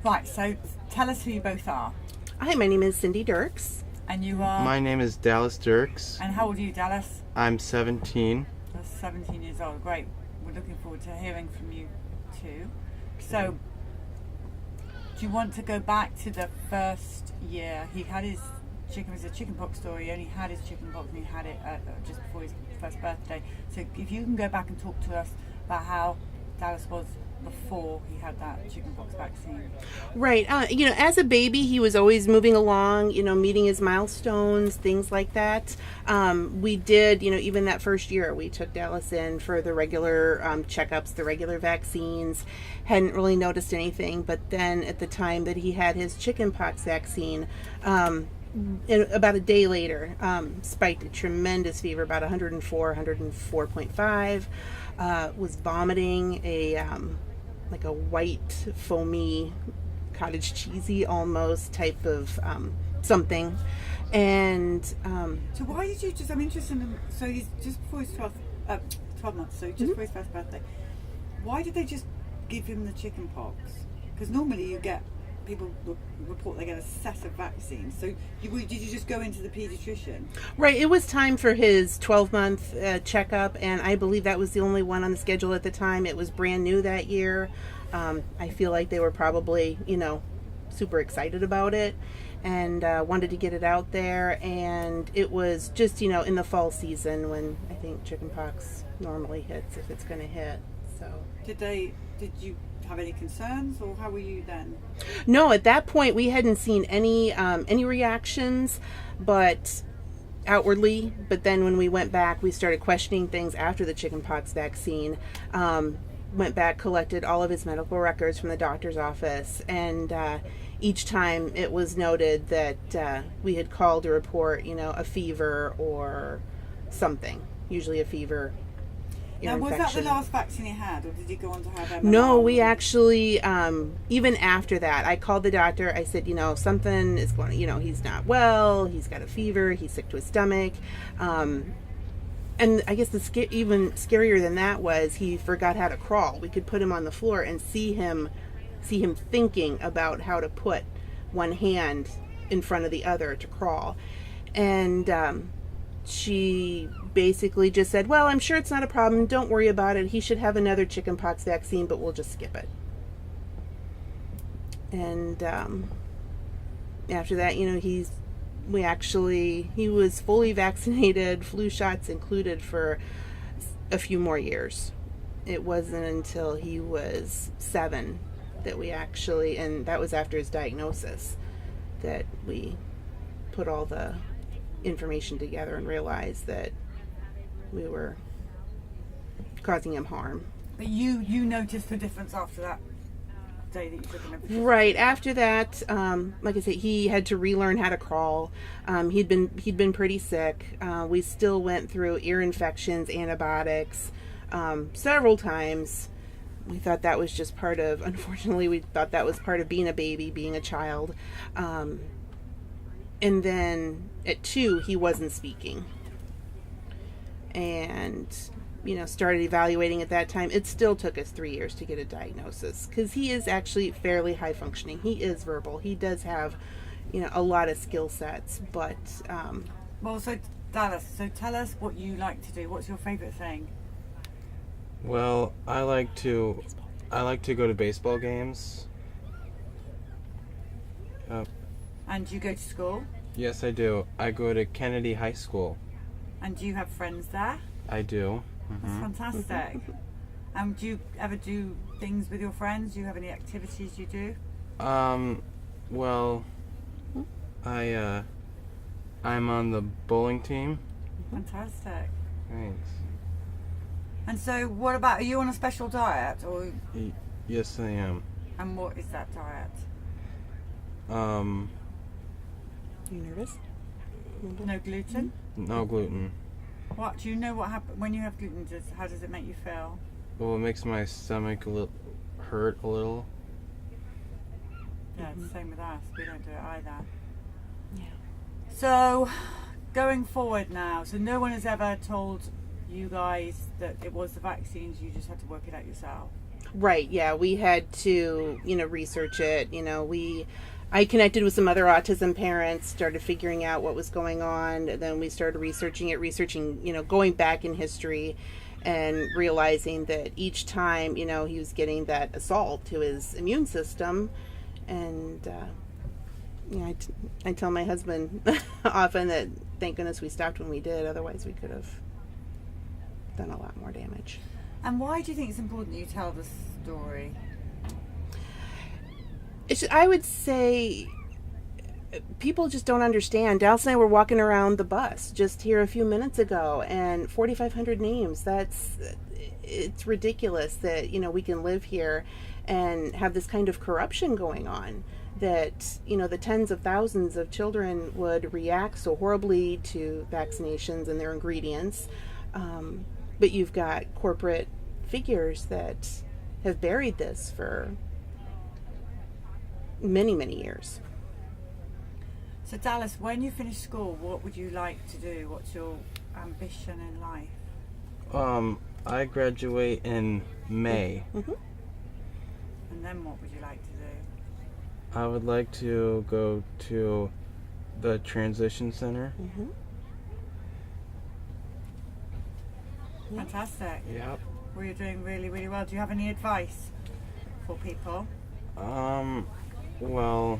Right, so tell us who you both are. Hi, my name is Cindy Dirks. And you are? My name is Dallas Dirks. And how old are you, Dallas? I'm 17. You're 17 years old. Great. We're looking forward to hearing from you too. So, do you want to go back to the first year? He had his chicken, it was a chicken pox story. He only had his chicken pox and he had it just before his first birthday. So if you can go back and talk to us about how Dallas was before he had that chickenpox vaccine. Right. As a baby, he was always moving along, meeting his milestones, things like that. We did, even that first year, we took Dallas in for the regular checkups, the regular vaccines. Hadn't really noticed anything. But then at the time that he had his chickenpox vaccine, and about a day later, spiked a tremendous fever, about 104, 104.5, was vomiting like a white, foamy, cottage cheesy almost type of something. And so why did you I'm interested in, so he's just before his 12 months, so just before his first birthday, why did they just give him the chicken pox? Because normally you get, people report they get a set of vaccines. So did you just go into the pediatrician? Right, it was time for his 12-month checkup, and I believe that was the only one on the schedule at the time. It was brand new that year. I feel like they were probably, super excited about it and wanted to get it out there. And it was just, in the fall season when I think chickenpox normally hits, if it's going to hit. So did you have any concerns, or how were you then? No, at that point we hadn't seen any reactions, but outwardly. But then when we went back, we started questioning things after the chickenpox vaccine. Went back, collected all of his medical records from the doctor's office, and each time it was noted that we had called to report, a fever or something, usually a fever. Now, was that the last vaccine he had, or did he go on to have MMR? No, we actually, even after that, I called the doctor. I said, something is going, he's not well, he's got a fever, he's sick to his stomach. And I guess even scarier than that was he forgot how to crawl. We could put him on the floor and see him thinking about how to put one hand in front of the other to crawl. And she basically just said, well, I'm sure it's not a problem. Don't worry about it. He should have another chickenpox vaccine, but we'll just skip it. And after that, he was fully vaccinated, flu shots included, for a few more years. It wasn't until he was 7 that we actually, and that was after his diagnosis, that we put all the information together and realized that we were causing him harm. But you noticed the difference after that day that you took him? Right after that, like I said, he had to relearn how to crawl. He'd been pretty sick. We still went through ear infections, antibiotics, several times. We thought that was just unfortunately we thought that was part of being a baby, being a child. And then at 2, he wasn't speaking. And, started evaluating at that time. It still took us 3 years to get a diagnosis, because he is actually fairly high functioning. He is verbal. He does have, a lot of skill sets, but... Well, so Dallas, tell us what you like to do. What's your favorite thing? Well, I like to go to baseball games. And do you go to school? Yes, I do. I go to Kennedy High School. And do you have friends there? I do. That's fantastic. And do you ever do things with your friends? Do you have any activities you do? Well, I'm on the bowling team. Fantastic. Thanks. And so, what about, are you on a special diet, or? Yes, I am. And what is that diet? You nervous? No gluten? No gluten. What, do you know what happens when you have gluten? How does it make you feel? Well, it makes my stomach hurt a little. Yeah, it's the same with us. We don't do it either. Yeah. So, going forward now, so no one has ever told you guys that it was the vaccines, you just had to work it out yourself? Right, yeah, we had to, research it. I connected with some other autism parents, started figuring out what was going on. Then we started researching, going back in history and realizing that each time, he was getting that assault to his immune system. And, I tell my husband often that thank goodness we stopped when we did, otherwise we could have done a lot more damage. And why do you think it's important that you tell the story? I would say people just don't understand. Dallas and I were walking around the bus just here a few minutes ago, and 4,500 names. It's ridiculous that, we can live here and have this kind of corruption going on. That, the tens of thousands of children would react so horribly to vaccinations and their ingredients. But you've got corporate figures that have buried this for many, many years. So Dallas, when you finish school, what would you like to do? What's your ambition in life? I graduate in May. Mm-hmm. And then what would you like to do? I would like to go to the transition center. Mm-hmm. Fantastic. Yep. Well, you're doing really, really well. Do you have any advice for people? Well,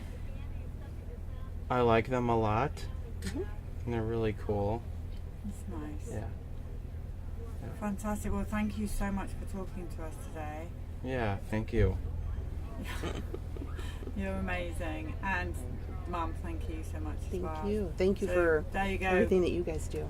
I like them a lot. Mm-hmm. And they're really cool. That's nice. Yeah. Fantastic. Well, thank you so much for talking to us today. Yeah, thank you. You're amazing. And Mum, thank you so much as well. Thank you. Thank you So, for there you go. everything that you guys do.